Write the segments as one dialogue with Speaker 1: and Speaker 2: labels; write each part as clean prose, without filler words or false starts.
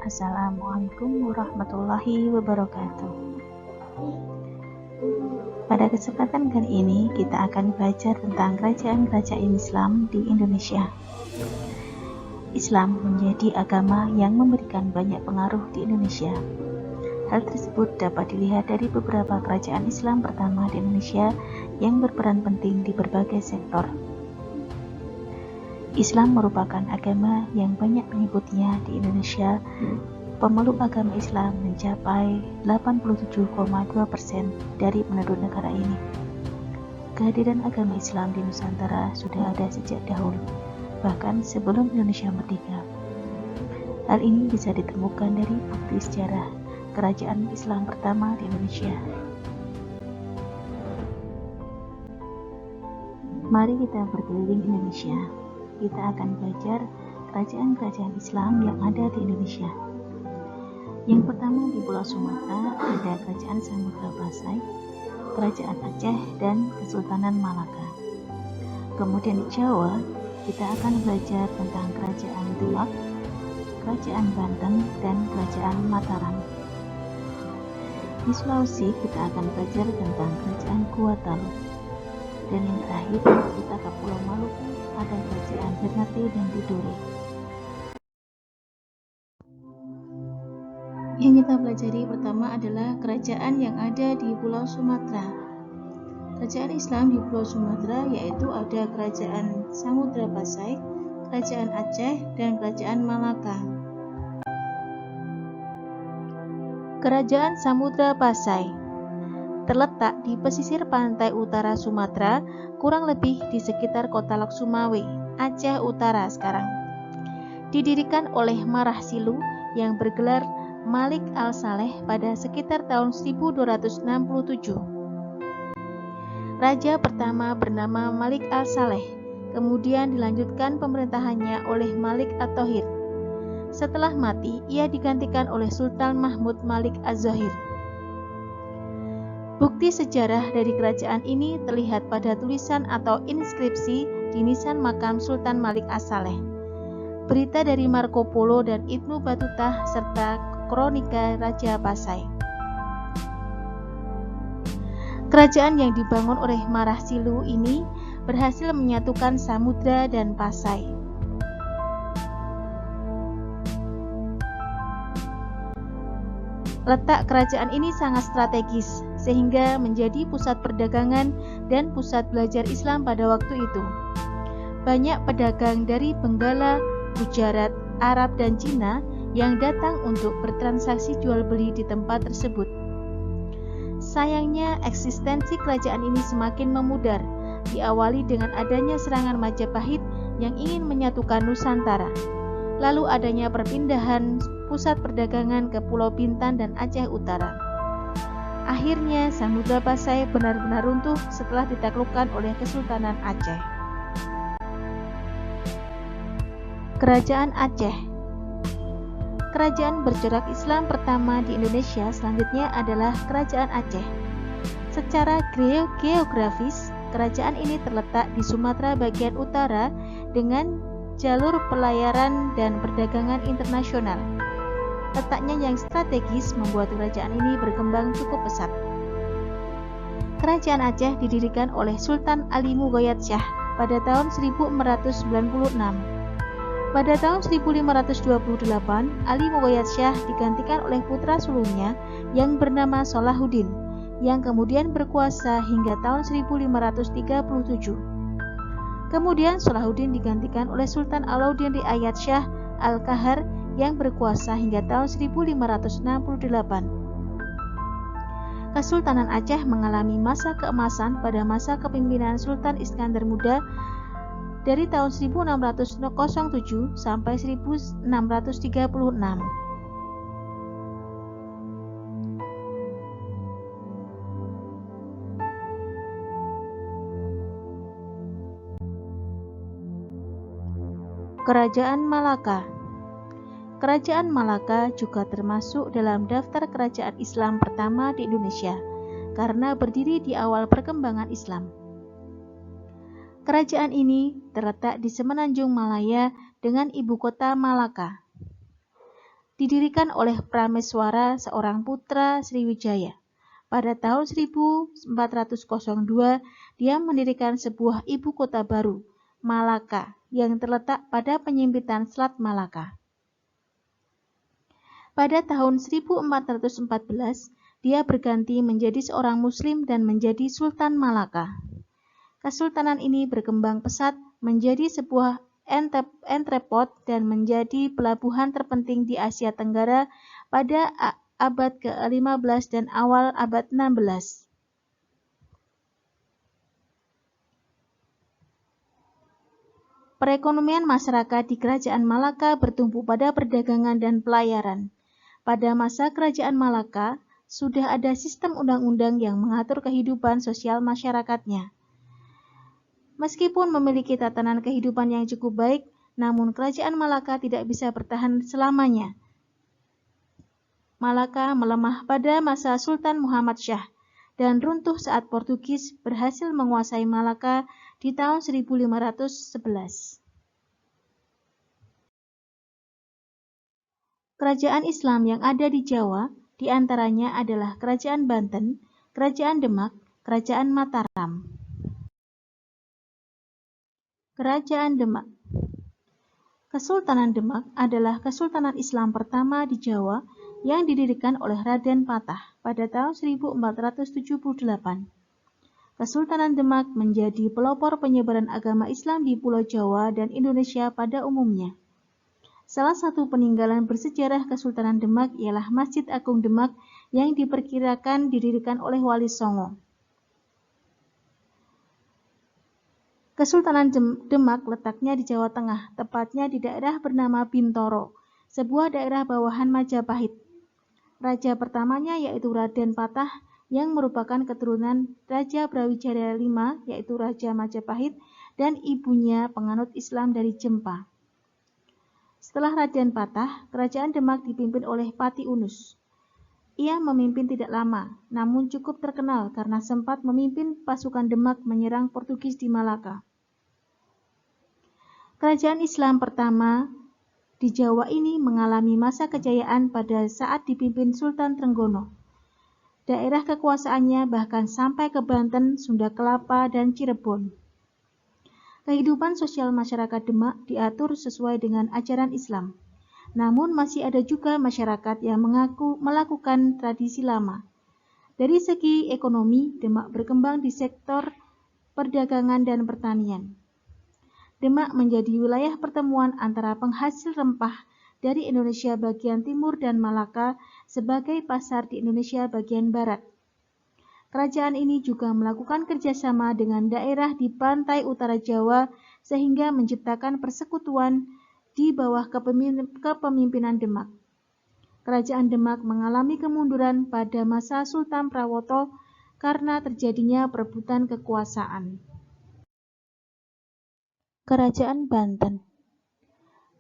Speaker 1: Assalamualaikum warahmatullahi wabarakatuh. Pada kesempatan kali ini kita akan belajar tentang kerajaan-kerajaan Islam di Indonesia. Islam menjadi agama yang memberikan banyak pengaruh di Indonesia. Hal tersebut dapat dilihat dari beberapa kerajaan Islam pertama di Indonesia yang berperan penting di berbagai sektor. Islam merupakan agama yang banyak pengikutnya di Indonesia. Pemeluk agama Islam mencapai 87,2% dari penduduk negara ini. Kehadiran agama Islam di Nusantara sudah ada sejak dahulu, bahkan sebelum Indonesia merdeka. Hal ini bisa ditemukan dari bukti sejarah kerajaan Islam pertama di Indonesia. Mari kita berkeliling Indonesia. Kita akan belajar kerajaan-kerajaan Islam yang ada di Indonesia. Yang pertama di Pulau Sumatera ada Kerajaan Samudra Pasai, Kerajaan Aceh, dan Kesultanan Malaka. Kemudian di Jawa, kita akan belajar tentang Kerajaan Demak, Kerajaan Banten, dan Kerajaan Mataram. Di Sulawesi, kita akan belajar tentang Kerajaan Kuatalu. Dan yang terakhir, kita ke Pulau Maluku, ada Kerajaan Ternate dan Tidore. Yang kita pelajari pertama adalah kerajaan yang ada di Pulau Sumatera. Kerajaan Islam di Pulau Sumatera yaitu ada Kerajaan Samudra Pasai, Kerajaan Aceh, dan Kerajaan Malaka. Kerajaan Samudra Pasai terletak di pesisir pantai utara Sumatera, kurang lebih di sekitar kota Lok Sumawe, Aceh Utara sekarang. Didirikan oleh Marah Silu yang bergelar Malik Al-Saleh pada sekitar tahun 1267. Raja pertama bernama Malik Al-Saleh, kemudian dilanjutkan pemerintahannya oleh Malik At-Thohir. Setelah mati, ia digantikan oleh Sultan Mahmud Malik Az-Zohir. Bukti sejarah dari kerajaan ini terlihat pada tulisan atau inskripsi di nisan makam Sultan Malik As-Saleh, berita dari Marco Polo dan Ibnu Battuta, serta kronika Raja Pasai. Kerajaan yang dibangun oleh Marah Silu ini berhasil menyatukan Samudra dan Pasai. Letak kerajaan ini sangat strategis, sehingga menjadi pusat perdagangan dan pusat belajar Islam pada waktu itu. Banyak pedagang dari Benggala, Gujarat, Arab, dan Cina yang datang untuk bertransaksi jual beli di tempat tersebut. Sayangnya, eksistensi kerajaan ini semakin memudar, diawali dengan adanya serangan Majapahit yang ingin menyatukan Nusantara. Lalu adanya perpindahan pusat perdagangan ke Pulau Bintan dan Aceh Utara. Akhirnya, Samudra Pasai benar-benar runtuh setelah ditaklukkan oleh Kesultanan Aceh. Kerajaan Aceh. Kerajaan bercorak Islam pertama di Indonesia selanjutnya adalah Kerajaan Aceh. Secara geografis, kerajaan ini terletak di Sumatera bagian utara dengan jalur pelayaran dan perdagangan internasional. Letaknya yang strategis membuat kerajaan ini berkembang cukup pesat. Kerajaan Aceh didirikan oleh Sultan Ali Mughayat Shah pada tahun 1496. Pada tahun 1528, Ali Mughayat Shah digantikan oleh putra sulungnya yang bernama Salahuddin, yang kemudian berkuasa hingga tahun 1537. Kemudian Salahuddin digantikan oleh Sultan Alauddin Riayat Shah Al-Qahar yang berkuasa hingga tahun 1568. Kesultanan Aceh mengalami masa keemasan pada masa kepemimpinan Sultan Iskandar Muda dari tahun 1607 sampai 1636. Kerajaan Malaka. Kerajaan Malaka juga termasuk dalam daftar kerajaan Islam pertama di Indonesia karena berdiri di awal perkembangan Islam. Kerajaan ini terletak di Semenanjung Malaya dengan ibu kota Malaka. didirikan oleh Prameswara, seorang putra Sriwijaya. Pada tahun 1402, dia mendirikan sebuah ibu kota baru, Malaka, yang terletak pada penyempitan Selat Malaka. Pada tahun 1414, dia berganti menjadi seorang muslim dan menjadi Sultan Malaka. Kesultanan ini berkembang pesat menjadi sebuah entrepot dan menjadi pelabuhan terpenting di Asia Tenggara pada abad ke-15 dan awal abad 16. Perekonomian masyarakat di Kerajaan Malaka bertumpu pada perdagangan dan pelayaran. Pada masa Kerajaan Malaka, sudah ada sistem undang-undang yang mengatur kehidupan sosial masyarakatnya. Meskipun memiliki tatanan kehidupan yang cukup baik, namun Kerajaan Malaka tidak bisa bertahan selamanya. Malaka melemah pada masa Sultan Muhammad Shah dan runtuh saat Portugis berhasil menguasai Malaka di tahun 1511. Kerajaan Islam yang ada di Jawa diantaranya adalah Kerajaan Banten, Kerajaan Demak, Kerajaan Mataram. Kerajaan Demak. Kesultanan Demak adalah kesultanan Islam pertama di Jawa yang didirikan oleh Raden Patah pada tahun 1478. Kesultanan Demak menjadi pelopor penyebaran agama Islam di Pulau Jawa dan Indonesia pada umumnya. Salah satu peninggalan bersejarah Kesultanan Demak ialah Masjid Agung Demak yang diperkirakan didirikan oleh Wali Songo. Kesultanan Demak letaknya di Jawa Tengah, tepatnya di daerah bernama Bintoro, sebuah daerah bawahan Majapahit. Raja pertamanya yaitu Raden Patah yang merupakan keturunan Raja Brawijaya V, yaitu Raja Majapahit, dan ibunya penganut Islam dari Jempa. Setelah Raden Patah, Kerajaan Demak dipimpin oleh Pati Unus. Ia memimpin tidak lama, namun cukup terkenal karena sempat memimpin pasukan Demak menyerang Portugis di Malaka. Kerajaan Islam pertama di Jawa ini mengalami masa kejayaan pada saat dipimpin Sultan Trenggono. Daerah kekuasaannya bahkan sampai ke Banten, Sunda Kelapa, dan Cirebon. Kehidupan sosial masyarakat Demak diatur sesuai dengan ajaran Islam. Namun masih ada juga masyarakat yang melakukan tradisi lama. Dari segi ekonomi, Demak berkembang di sektor perdagangan dan pertanian. Demak menjadi wilayah pertemuan antara penghasil rempah dari Indonesia bagian timur dan Malaka sebagai pasar di Indonesia bagian barat. Kerajaan ini juga melakukan kerjasama dengan daerah di pantai utara Jawa sehingga menciptakan persekutuan di bawah kepemimpinan Demak. Kerajaan Demak mengalami kemunduran pada masa Sultan Prawoto karena terjadinya perebutan kekuasaan. Kerajaan Banten.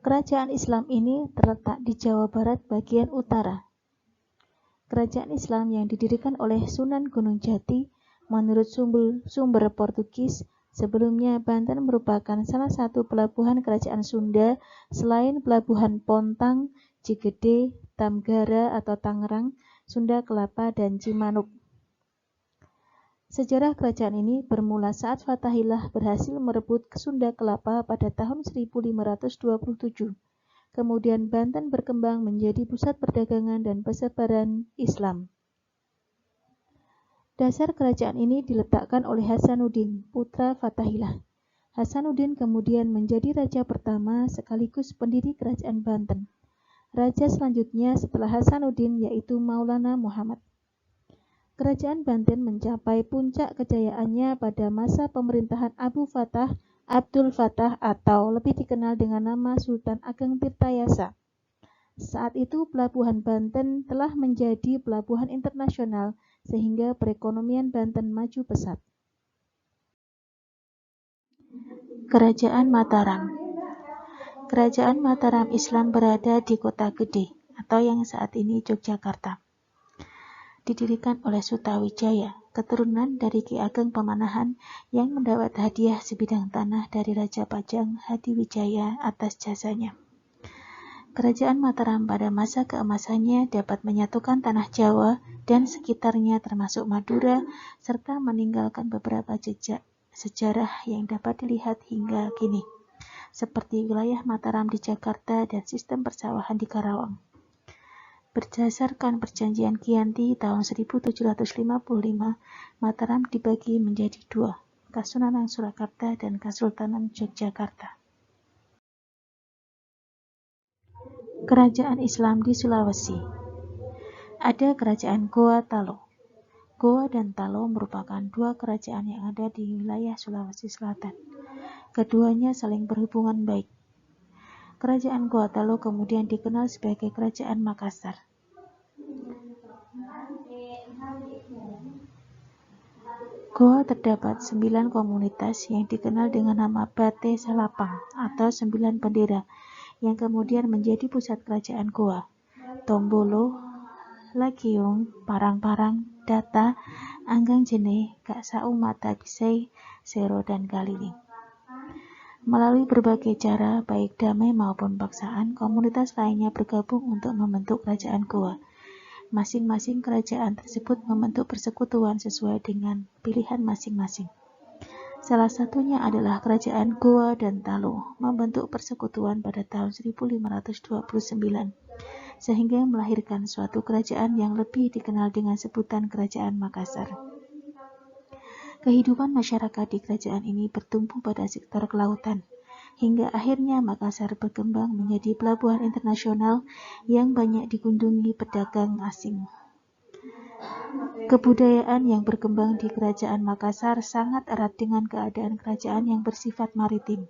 Speaker 1: Kerajaan Islam ini terletak di Jawa Barat bagian utara. Kerajaan Islam yang didirikan oleh Sunan Gunung Jati menurut sumber Portugis. Sebelumnya Banten merupakan salah satu pelabuhan kerajaan Sunda selain pelabuhan Pontang, Cigede, Tamgara atau Tangerang, Sunda Kelapa, dan Cimanuk. Sejarah kerajaan ini bermula saat Fathahillah berhasil merebut Sunda Kelapa pada tahun 1527. Kemudian Banten berkembang menjadi pusat perdagangan dan persebaran Islam. Dasar kerajaan ini diletakkan oleh Hasanuddin, putra Fathahillah. Hasanuddin kemudian menjadi raja pertama sekaligus pendiri kerajaan Banten. Raja selanjutnya setelah Hasanuddin yaitu Maulana Muhammad. Kerajaan Banten mencapai puncak kejayaannya pada masa pemerintahan Abu Fatah Abdul Fatah atau lebih dikenal dengan nama Sultan Ageng Tirtayasa. Saat itu pelabuhan Banten telah menjadi pelabuhan internasional sehingga perekonomian Banten maju pesat. Kerajaan Mataram. Kerajaan Mataram Islam berada di Kota Gede atau yang saat ini Yogyakarta. Didirikan oleh Sutawijaya, keturunan dari Ki Ageng Pemanahan yang mendapat hadiah sebidang tanah dari Raja Pajang Hadiwijaya atas jasanya. Kerajaan Mataram pada masa keemasannya dapat menyatukan tanah Jawa dan sekitarnya termasuk Madura, serta meninggalkan beberapa jejak sejarah yang dapat dilihat hingga kini, seperti wilayah Mataram di Jakarta dan sistem persawahan di Karawang. Berdasarkan Perjanjian Giyanti tahun 1755, Mataram dibagi menjadi dua, Kasunanan Surakarta dan Kesultanan Yogyakarta. Kerajaan Islam di Sulawesi. Ada Kerajaan Goa Talo. Goa dan Talo merupakan dua kerajaan yang ada di wilayah Sulawesi Selatan. Keduanya saling berhubungan baik. Kerajaan Goa Talo kemudian dikenal sebagai Kerajaan Makassar. Goa terdapat 9 komunitas yang dikenal dengan nama Bate Salapang atau 9 bendera, yang kemudian menjadi pusat kerajaan Goa. Tombolo, Lagiung, Parang-Parang, Data, Anggang Jene, Gaksau Mata Bisai, Sero, dan Kaliling. Melalui berbagai cara, baik damai maupun paksaan, komunitas lainnya bergabung untuk membentuk kerajaan Goa. Masing-masing kerajaan tersebut membentuk persekutuan sesuai dengan pilihan masing-masing. Salah satunya adalah Kerajaan Goa dan Talo membentuk persekutuan pada tahun 1529, sehingga melahirkan suatu kerajaan yang lebih dikenal dengan sebutan Kerajaan Makassar. Kehidupan masyarakat di kerajaan ini bertumpu pada sektor kelautan, hingga akhirnya Makassar berkembang menjadi pelabuhan internasional yang banyak dikunjungi pedagang asing. Kebudayaan yang berkembang di Kerajaan Makassar sangat erat dengan keadaan kerajaan yang bersifat maritim.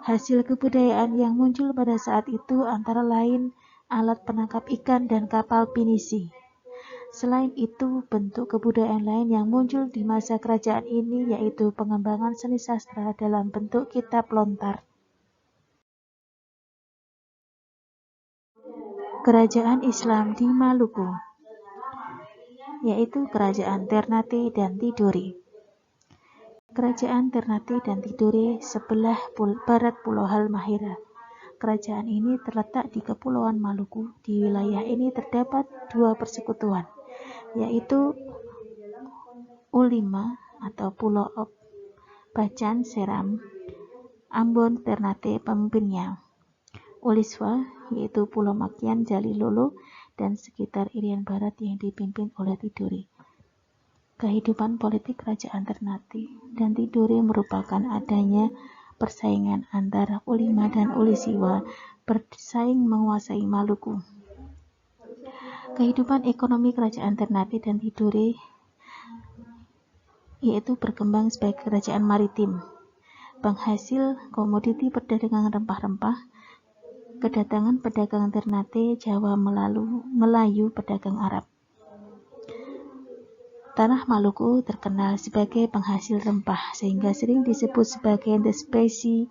Speaker 1: Hasil kebudayaan yang muncul pada saat itu antara lain alat penangkap ikan dan kapal pinisi. Selain itu, bentuk kebudayaan lain yang muncul di masa kerajaan ini yaitu pengembangan seni sastra dalam bentuk kitab lontar. Kerajaan Islam di Maluku, yaitu Kerajaan Ternate dan Tidore. Kerajaan Ternate dan Tidore sebelah barat Pulau Halmahera. Kerajaan ini terletak di Kepulauan Maluku. Di wilayah ini terdapat dua persekutuan, yaitu U5 atau Pulau Op, Bacan Seram, Ambon Ternate pemimpinnya, Uliswa yaitu Pulau Makian Jalilolo dan sekitar Irian Barat yang dipimpin oleh Tidore. Kehidupan politik Kerajaan Ternate dan Tidore merupakan adanya persaingan antara U5 dan Ulisiwa bersaing menguasai Maluku. Kehidupan ekonomi Kerajaan Ternate dan Tidore yaitu berkembang sebagai kerajaan maritim, penghasil komoditi perdagangan rempah-rempah. Kedatangan pedagang Ternate Jawa Melayu pedagang Arab. Tanah Maluku terkenal sebagai penghasil rempah sehingga sering disebut sebagai The Spicy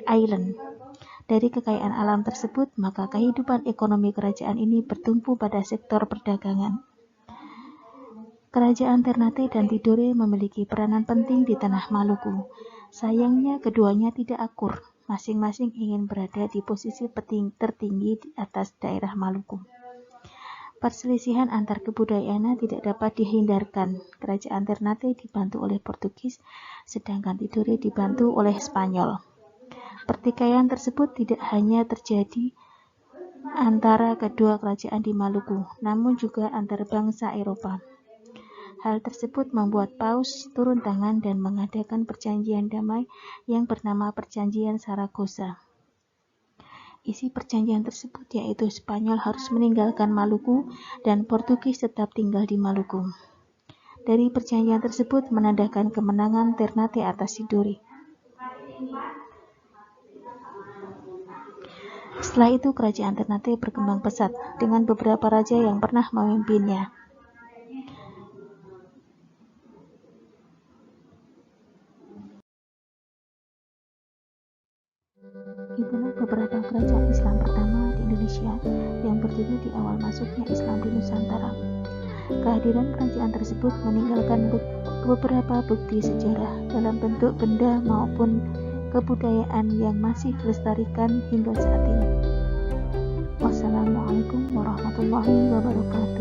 Speaker 1: Island. Dari kekayaan alam tersebut, maka kehidupan ekonomi kerajaan ini bertumpu pada sektor perdagangan. Kerajaan Ternate dan Tidore memiliki peranan penting di tanah Maluku. Sayangnya keduanya tidak akur. Masing-masing ingin berada di posisi tertinggi di atas daerah Maluku. Perselisihan antar kebudayaan tidak dapat dihindarkan. Kerajaan Ternate dibantu oleh Portugis, sedangkan Tidore dibantu oleh Spanyol. Pertikaian tersebut tidak hanya terjadi antara kedua kerajaan di Maluku, namun juga antar bangsa Eropa. Hal tersebut membuat Paus turun tangan dan mengadakan perjanjian damai yang bernama Perjanjian Saragossa. Isi perjanjian tersebut yaitu Spanyol harus meninggalkan Maluku dan Portugis tetap tinggal di Maluku. Dari perjanjian tersebut menandakan kemenangan Ternate atas Tidore. Setelah itu kerajaan Ternate berkembang pesat dengan beberapa raja yang pernah memimpinnya. Itulah beberapa kerajaan Islam pertama di Indonesia yang berdiri di awal masuknya Islam di Nusantara. Kehadiran kerajaan tersebut meninggalkan beberapa bukti sejarah dalam bentuk benda maupun kebudayaan yang masih dilestarikan hingga saat ini. wabarakatuh.